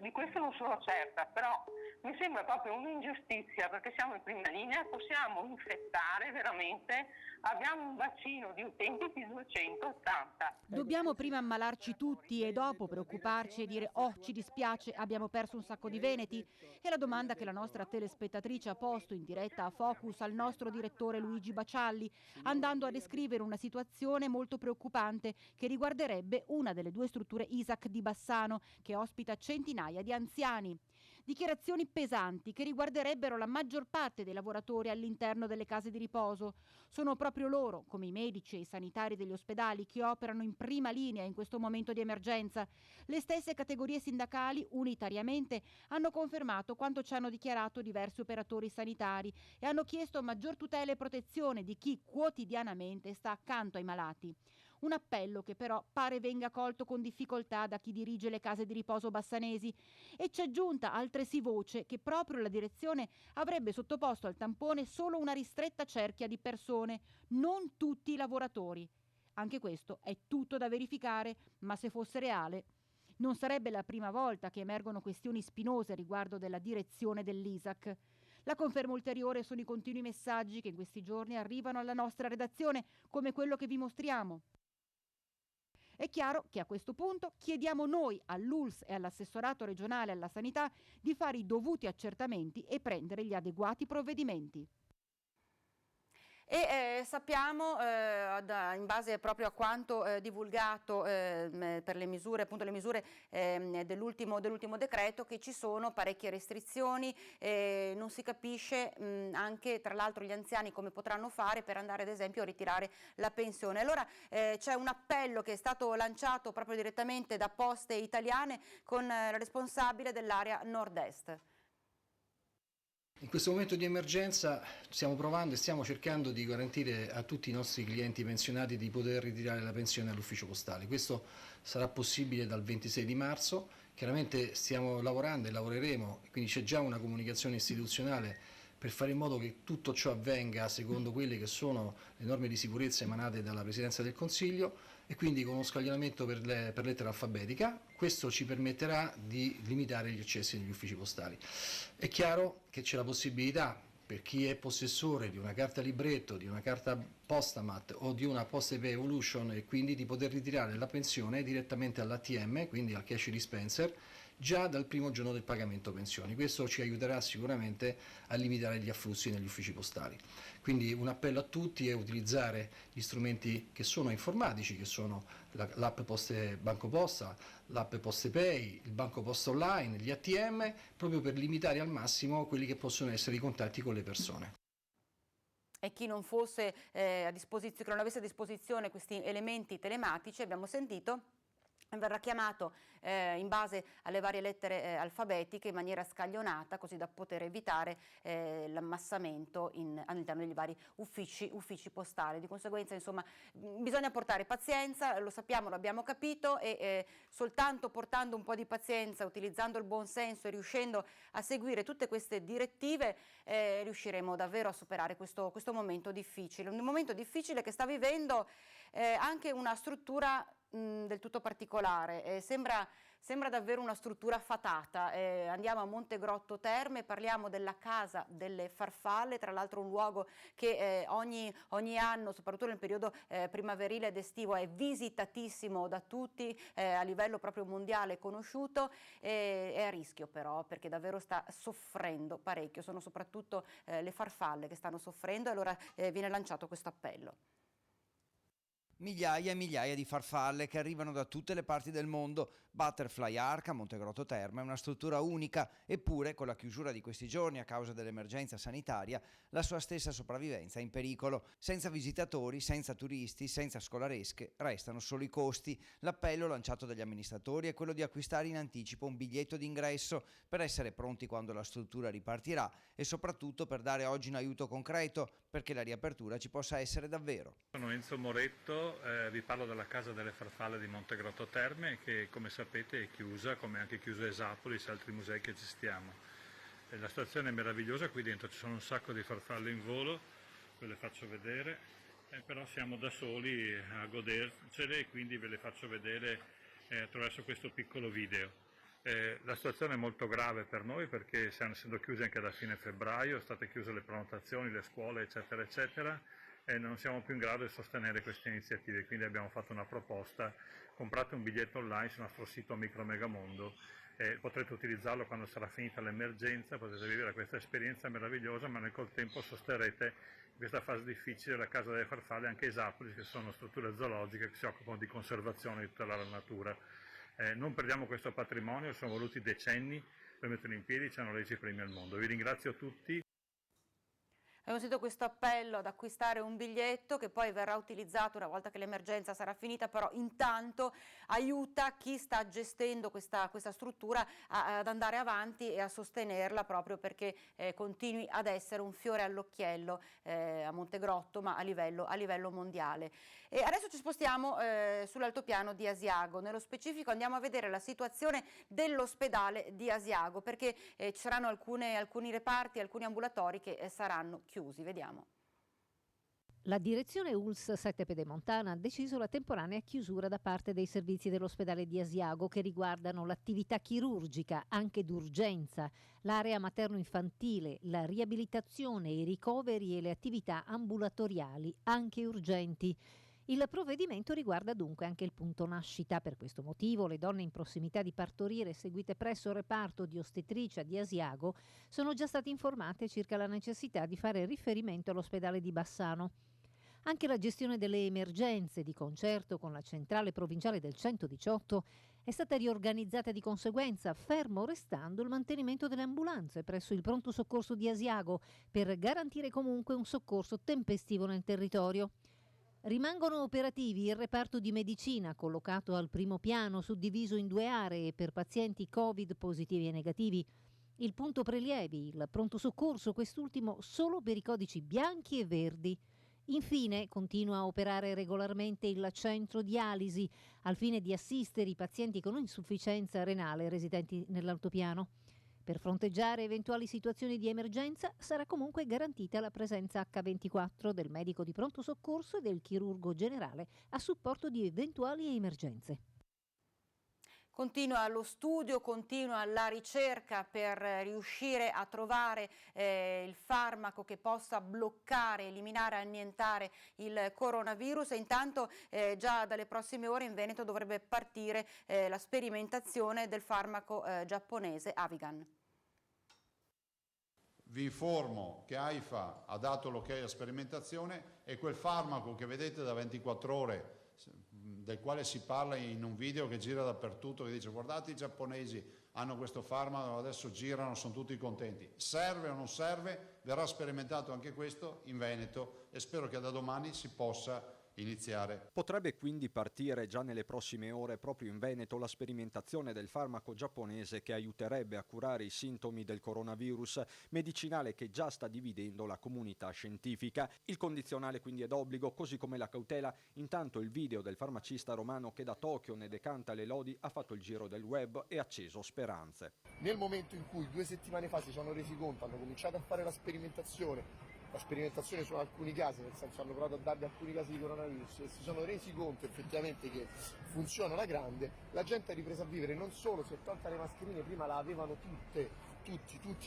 Di questo non sono certa, però mi sembra proprio un'ingiustizia perché siamo in prima linea, possiamo infettare veramente, abbiamo un bacino di utenti di 280. Dobbiamo prima ammalarci tutti e dopo preoccuparci e dire ci dispiace, abbiamo perso un sacco di veneti? È la domanda che la nostra telespettatrice ha posto in diretta a Focus al nostro direttore Luigi Bacialli, andando a descrivere una situazione molto preoccupante che riguarderebbe una delle 2 strutture ISAC di Bassano che ospita centinaia di anziani. Dichiarazioni pesanti che riguarderebbero la maggior parte dei lavoratori all'interno delle case di riposo. Sono proprio loro, come i medici e i sanitari degli ospedali, che operano in prima linea in questo momento di emergenza. Le stesse categorie sindacali, unitariamente, hanno confermato quanto ci hanno dichiarato diversi operatori sanitari e hanno chiesto maggior tutela e protezione di chi quotidianamente sta accanto ai malati. Un appello che però pare venga colto con difficoltà da chi dirige le case di riposo bassanesi, e c'è giunta altresì voce che proprio la direzione avrebbe sottoposto al tampone solo una ristretta cerchia di persone, non tutti i lavoratori. Anche questo è tutto da verificare, ma se fosse reale non sarebbe la prima volta che emergono questioni spinose a riguardo della direzione dell'ISAC. La conferma ulteriore sono i continui messaggi che in questi giorni arrivano alla nostra redazione, come quello che vi mostriamo. È chiaro che a questo punto chiediamo noi all'ULSS e all'assessorato regionale alla sanità di fare i dovuti accertamenti e prendere gli adeguati provvedimenti. E sappiamo, in base proprio a quanto divulgato per le misure, appunto le misure dell'ultimo decreto, che ci sono parecchie restrizioni, non si capisce anche tra l'altro gli anziani come potranno fare per andare ad esempio a ritirare la pensione. Allora c'è un appello che è stato lanciato proprio direttamente da Poste Italiane con la responsabile dell'area nord-est. In questo momento di emergenza stiamo provando e stiamo cercando di garantire a tutti i nostri clienti pensionati di poter ritirare la pensione all'ufficio postale. Questo sarà possibile dal 26 di marzo, chiaramente stiamo lavorando e lavoreremo, quindi c'è già una comunicazione istituzionale per fare in modo che tutto ciò avvenga secondo quelle che sono le norme di sicurezza emanate dalla Presidenza del Consiglio e quindi con uno scaglionamento per lettera alfabetica. Questo ci permetterà di limitare gli accessi negli uffici postali. È chiaro che c'è la possibilità per chi è possessore di una carta libretto, di una carta Postamat o di una Postepay Evolution e quindi di poter ritirare la pensione direttamente all'ATM, quindi al cash dispenser, già dal primo giorno del pagamento pensioni. Questo ci aiuterà sicuramente a limitare gli afflussi negli uffici postali. Quindi un appello a tutti è utilizzare gli strumenti che sono informatici, che sono l'app Banco Posta, l'app Postepay, il Banco Posta Online, gli ATM, proprio per limitare al massimo quelli che possono essere i contatti con le persone. E chi non fosse a disposizione, che non avesse a disposizione questi elementi telematici, abbiamo sentito, verrà chiamato in base alle varie lettere alfabetiche in maniera scaglionata, così da poter evitare l'ammassamento all'interno degli vari uffici postali. Di conseguenza, insomma, bisogna portare pazienza, lo sappiamo, lo abbiamo capito, e soltanto portando un po' di pazienza, utilizzando il buon senso e riuscendo a seguire tutte queste direttive, riusciremo davvero a superare questo momento difficile. Un momento difficile che sta vivendo anche una struttura del tutto particolare, sembra davvero una struttura fatata. Andiamo a Montegrotto Terme, parliamo della Casa delle Farfalle, tra l'altro un luogo che ogni anno, soprattutto nel periodo primaverile ed estivo, è visitatissimo da tutti, a livello proprio mondiale conosciuto, è a rischio però, perché davvero sta soffrendo parecchio, sono soprattutto le farfalle che stanno soffrendo, e allora viene lanciato questo appello. Migliaia e migliaia di farfalle che arrivano da tutte le parti del mondo. Butterfly Ark a Montegrotto Terme è una struttura unica, eppure con la chiusura di questi giorni a causa dell'emergenza sanitaria la sua stessa sopravvivenza è in pericolo. Senza visitatori, senza turisti, senza scolaresche, restano solo i costi. L'appello lanciato dagli amministratori è quello di acquistare in anticipo un biglietto d'ingresso per essere pronti quando la struttura ripartirà e soprattutto per dare oggi un aiuto concreto perché la riapertura ci possa essere davvero. Sono Enzo Moretto, vi parlo della Casa delle Farfalle di Montegrotto Terme, che come sapete è chiusa, come anche chiuso Esapolis e altri musei che gestiamo. La situazione è meravigliosa, qui dentro ci sono un sacco di farfalle in volo, ve le faccio vedere, però siamo da soli a godercele e quindi ve le faccio vedere attraverso questo piccolo video. La situazione è molto grave per noi perché stiamo essendo chiusi anche da fine febbraio, sono state chiuse le prenotazioni, le scuole eccetera eccetera, e non siamo più in grado di sostenere queste iniziative, quindi abbiamo fatto una proposta: comprate un biglietto online sul nostro sito Micromegamondo, potrete utilizzarlo quando sarà finita l'emergenza, potete vivere questa esperienza meravigliosa, ma nel contempo sosterrete in questa fase difficile la Casa delle Farfalle, anche Esapolis, che sono strutture zoologiche che si occupano di conservazione di tutta la natura. Non perdiamo questo patrimonio, sono voluti decenni per metterlo in piedi, ci hanno resi i primi al mondo. Vi ringrazio tutti. Abbiamo sentito questo appello ad acquistare un biglietto che poi verrà utilizzato una volta che l'emergenza sarà finita, però intanto aiuta chi sta gestendo questa struttura ad andare avanti e a sostenerla, proprio perché continui ad essere un fiore all'occhiello a Montegrotto, ma a livello mondiale. E adesso ci spostiamo sull'altopiano di Asiago. Nello specifico andiamo a vedere la situazione dell'ospedale di Asiago, perché ci saranno alcuni reparti, alcuni ambulatori che saranno chiusi. Vediamo. La direzione ULSS 7 Pedemontana ha deciso la temporanea chiusura da parte dei servizi dell'ospedale di Asiago che riguardano l'attività chirurgica, anche d'urgenza, l'area materno-infantile, la riabilitazione, i ricoveri e le attività ambulatoriali, anche urgenti. Il provvedimento riguarda dunque anche il punto nascita. Per questo motivo le donne in prossimità di partorire seguite presso il reparto di ostetricia di Asiago sono già state informate circa la necessità di fare riferimento all'ospedale di Bassano. Anche la gestione delle emergenze, di concerto con la centrale provinciale del 118, è stata riorganizzata di conseguenza, fermo restando il mantenimento delle ambulanze presso il pronto soccorso di Asiago per garantire comunque un soccorso tempestivo nel territorio. Rimangono operativi il reparto di medicina, collocato al primo piano, suddiviso in 2 aree per pazienti Covid positivi e negativi, il punto prelievi, il pronto soccorso, quest'ultimo solo per i codici bianchi e verdi. Infine continua a operare regolarmente il centro dialisi, al fine di assistere i pazienti con insufficienza renale residenti nell'altopiano. Per fronteggiare eventuali situazioni di emergenza sarà comunque garantita la presenza H24 del medico di pronto soccorso e del chirurgo generale a supporto di eventuali emergenze. Continua lo studio, continua la ricerca per riuscire a trovare il farmaco che possa bloccare, eliminare, annientare il coronavirus, e intanto già dalle prossime ore in Veneto dovrebbe partire la sperimentazione del farmaco giapponese Avigan. Vi informo che AIFA ha dato l'ok alla sperimentazione e quel farmaco che vedete da 24 ore, del quale si parla in un video che gira dappertutto, che dice guardate i giapponesi hanno questo farmaco, adesso girano, sono tutti contenti. Serve o non serve? Verrà sperimentato anche questo in Veneto e spero che da domani si possa iniziare. Potrebbe quindi partire già nelle prossime ore proprio in Veneto la sperimentazione del farmaco giapponese che aiuterebbe a curare i sintomi del coronavirus, medicinale che già sta dividendo la comunità scientifica. Il condizionale quindi è d'obbligo, così come la cautela. Intanto il video del farmacista romano che da Tokyo ne decanta le lodi ha fatto il giro del web e acceso speranze. Nel momento in cui 2 settimane fa si sono resi conto, hanno cominciato a fare la sperimentazione su alcuni casi, nel senso hanno provato a dargli alcuni casi di coronavirus e si sono resi conto effettivamente che funziona alla grande, la gente ha ripreso a vivere, non solo si è tolta le mascherine, prima la avevano tutti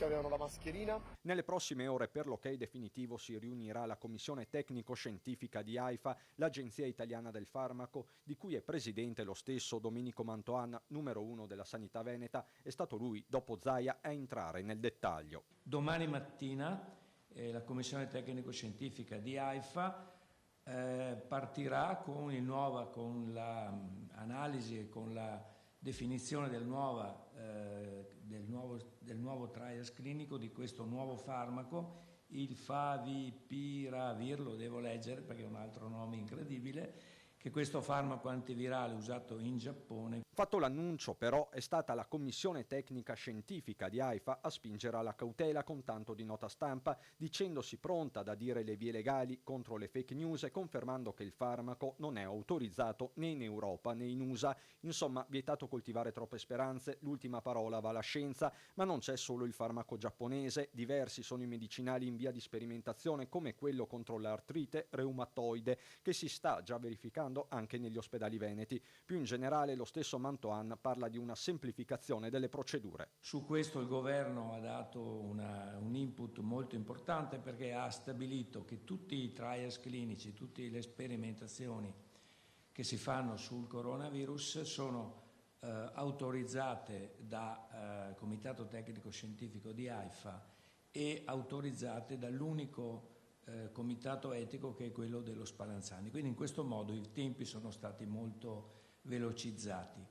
avevano la mascherina. Nelle prossime ore per l'ok definitivo si riunirà la commissione tecnico-scientifica di AIFA, l'Agenzia Italiana del Farmaco, di cui è presidente lo stesso Domenico Mantoan, numero 1 della sanità veneta. È stato lui, dopo Zaia, a entrare nel dettaglio. Domani mattina la commissione tecnico-scientifica di AIFA partirà con l'analisi e con la definizione del nuovo trials clinico di questo nuovo farmaco, il Favipiravir, lo devo leggere perché è un altro nome incredibile, che questo farmaco antivirale usato in Giappone. Fatto l'annuncio, però, è stata la commissione tecnica scientifica di AIFA a spingere alla cautela con tanto di nota stampa, dicendosi pronta ad adire le vie legali contro le fake news e confermando che il farmaco non è autorizzato né in Europa né in USA. Insomma, vietato coltivare troppe speranze, l'ultima parola va alla scienza, ma non c'è solo il farmaco giapponese, diversi sono i medicinali in via di sperimentazione come quello contro l'artrite reumatoide che si sta già verificando anche negli ospedali veneti. Più in generale lo stesso Mantoan parla di una semplificazione delle procedure. Su questo il governo ha dato un input molto importante perché ha stabilito che tutti i trials clinici, tutte le sperimentazioni che si fanno sul coronavirus sono autorizzate da Comitato Tecnico Scientifico di AIFA e autorizzate dall'unico comitato etico che è quello dello Spallanzani. Quindi in questo modo i tempi sono stati molto velocizzati.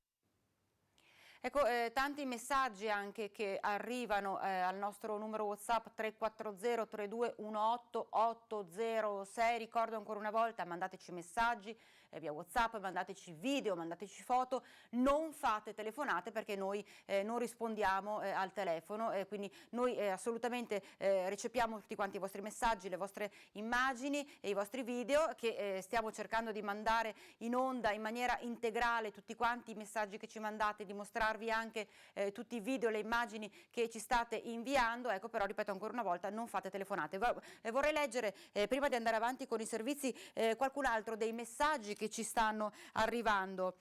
Ecco, tanti messaggi anche che arrivano al nostro numero WhatsApp 340 3218 806. Ricordo ancora una volta, mandateci messaggi via WhatsApp, mandateci video, mandateci foto, non fate telefonate perché noi non rispondiamo al telefono, quindi noi assolutamente recepiamo tutti quanti i vostri messaggi, le vostre immagini e i vostri video che stiamo cercando di mandare in onda in maniera integrale, tutti quanti i messaggi che ci mandate, di mostrarvi anche tutti i video, le immagini che ci state inviando. Ecco, però ripeto ancora una volta, non fate telefonate. Vorrei leggere prima di andare avanti con i servizi qualcun altro dei messaggi che ci stanno arrivando.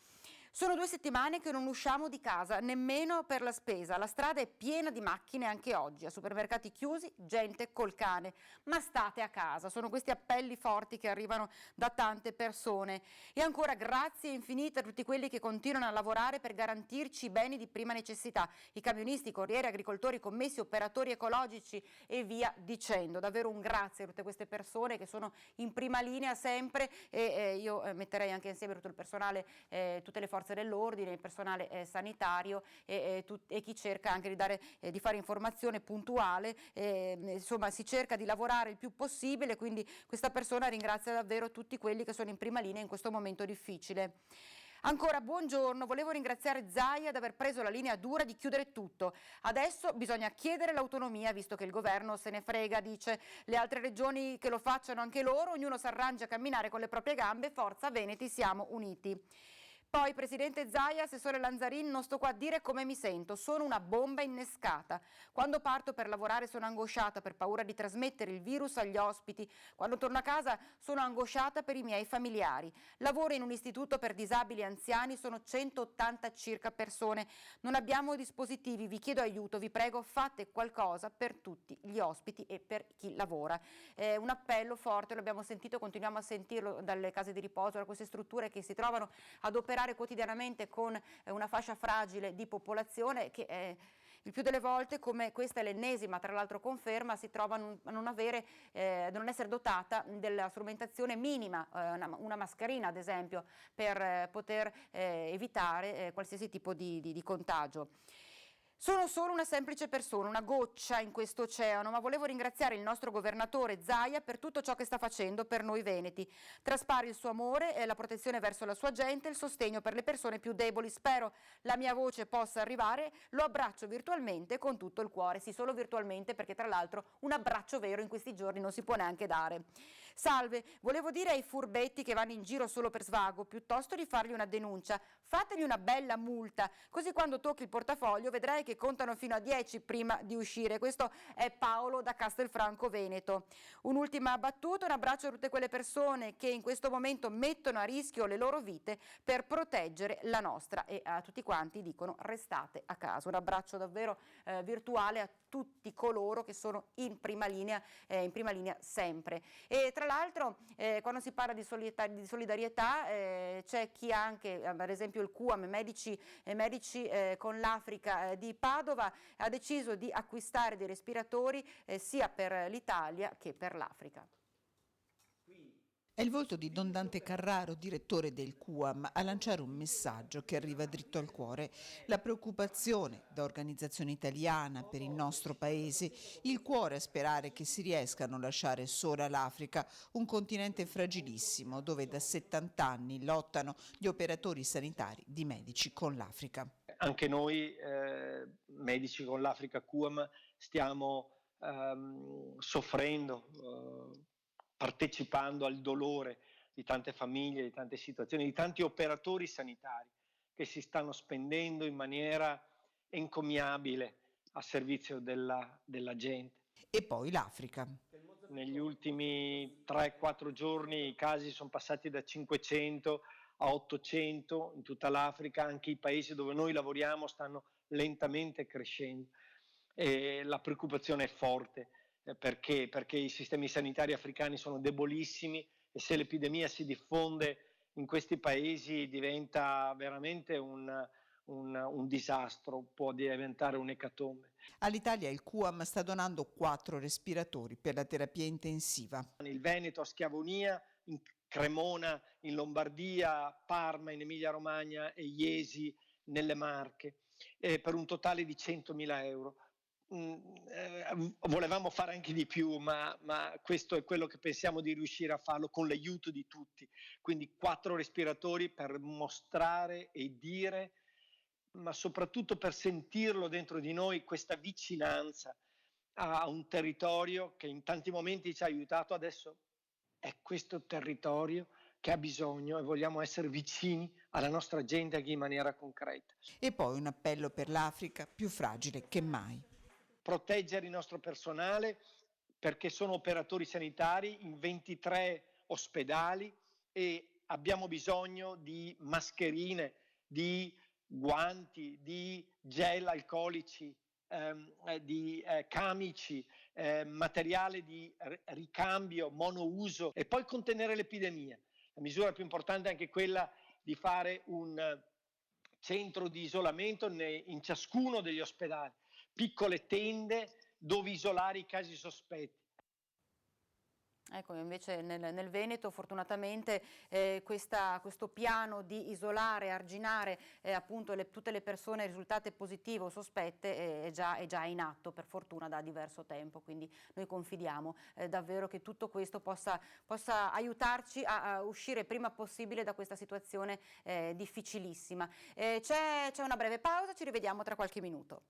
Sono 2 settimane che non usciamo di casa, nemmeno per la spesa. La strada è piena di macchine anche oggi, a supermercati chiusi, gente col cane. Ma state a casa. Sono questi appelli forti che arrivano da tante persone. E ancora grazie infinite a tutti quelli che continuano a lavorare per garantirci i beni di prima necessità. I camionisti, i corrieri, agricoltori, commessi, operatori ecologici e via dicendo. Davvero un grazie a tutte queste persone che sono in prima linea sempre e io metterei anche insieme tutto il personale, tutte le forze dell'ordine, il personale sanitario e chi cerca anche di fare informazione puntuale, insomma si cerca di lavorare il più possibile, quindi questa persona ringrazia davvero tutti quelli che sono in prima linea in questo momento difficile. Ancora buongiorno, volevo ringraziare Zaia ad aver preso la linea dura di chiudere tutto. Adesso bisogna chiedere l'autonomia, visto che il governo se ne frega, dice. Le altre regioni che lo facciano anche loro, ognuno si arrangia a camminare con le proprie gambe, forza Veneti, siamo uniti. Poi, Presidente Zaia, Assessore Lanzarin, non sto qua a dire come mi sento, sono una bomba innescata. Quando parto per lavorare sono angosciata per paura di trasmettere il virus agli ospiti. Quando torno a casa sono angosciata per i miei familiari. Lavoro in un istituto per disabili e anziani, sono 180 circa persone. Non abbiamo dispositivi, vi chiedo aiuto, vi prego, fate qualcosa per tutti gli ospiti e per chi lavora. Un appello forte, lo abbiamo sentito, continuiamo a sentirlo dalle case di riposo, da queste strutture che si trovano ad operare quotidianamente con una fascia fragile di popolazione che il più delle volte, come questa è l'ennesima tra l'altro conferma, si trova a non essere dotata della strumentazione minima, una mascherina ad esempio, per poter evitare qualsiasi tipo di contagio. Sono solo una semplice persona, una goccia in questo oceano, ma volevo ringraziare il nostro governatore Zaia per tutto ciò che sta facendo per noi veneti. Traspare il suo amore, la protezione verso la sua gente, il sostegno per le persone più deboli. Spero la mia voce possa arrivare, lo abbraccio virtualmente con tutto il cuore. Sì, solo virtualmente, perché tra l'altro un abbraccio vero in questi giorni non si può neanche dare. Salve, volevo dire ai furbetti che vanno in giro solo per svago, piuttosto di fargli una denuncia, fategli una bella multa, così quando tocchi il portafoglio vedrai che contano fino a 10 prima di uscire. Questo è Paolo da Castelfranco Veneto. Un'ultima battuta, un abbraccio a tutte quelle persone che in questo momento mettono a rischio le loro vite per proteggere la nostra, e a tutti quanti dicono restate a casa. Un abbraccio davvero virtuale a tutti coloro che sono in prima linea sempre. E tra l'altro quando si parla di solidarietà c'è chi anche, ad esempio il QAM, Medici con l'Africa di Padova, ha deciso di acquistare dei respiratori sia per l'Italia che per l'Africa. È il volto di Don Dante Carraro, direttore del QAM, a lanciare un messaggio che arriva dritto al cuore. La preoccupazione da organizzazione italiana per il nostro paese, il cuore a sperare che si riesca a non lasciare sola l'Africa, un continente fragilissimo dove da 70 anni lottano gli operatori sanitari di Medici con l'Africa. Anche noi, Medici con l'Africa QAM, stiamo soffrendo, partecipando al dolore di tante famiglie, di tante situazioni, di tanti operatori sanitari che si stanno spendendo in maniera encomiabile a servizio della gente. E poi l'Africa. Negli ultimi 3-4 giorni i casi sono passati da 500 a 800 in tutta l'Africa, anche i paesi dove noi lavoriamo stanno lentamente crescendo e la preoccupazione è forte. Perché i sistemi sanitari africani sono debolissimi e se l'epidemia si diffonde in questi paesi diventa veramente un disastro, può diventare un'ecatombe. All'Italia il QAM sta donando 4 respiratori per la terapia intensiva. Il Veneto a Schiavonia, in Cremona, in Lombardia, Parma, in Emilia-Romagna e Iesi nelle Marche, per un totale di 100.000 euro. Volevamo fare anche di più, ma questo è quello che pensiamo di riuscire a farlo con l'aiuto di tutti. Quindi 4 respiratori per mostrare e dire, ma soprattutto per sentirlo dentro di noi, questa vicinanza a un territorio che in tanti momenti ci ha aiutato. Adesso è questo territorio che ha bisogno e vogliamo essere vicini alla nostra gente anche in maniera concreta. E poi un appello per l'Africa più fragile che mai. Proteggere il nostro personale perché sono operatori sanitari in 23 ospedali e abbiamo bisogno di mascherine, di guanti, di gel alcolici, di camici, materiale di ricambio, monouso e poi contenere l'epidemia. La misura più importante è anche quella di fare un centro di isolamento in ciascuno degli ospedali. Piccole tende dove isolare i casi sospetti. Ecco, invece nel Veneto fortunatamente questo piano di isolare, arginare appunto tutte le persone risultate positive o sospette è già in atto, per fortuna da diverso tempo, quindi noi confidiamo davvero che tutto questo possa aiutarci a uscire prima possibile da questa situazione difficilissima. C'è una breve pausa, ci rivediamo tra qualche minuto.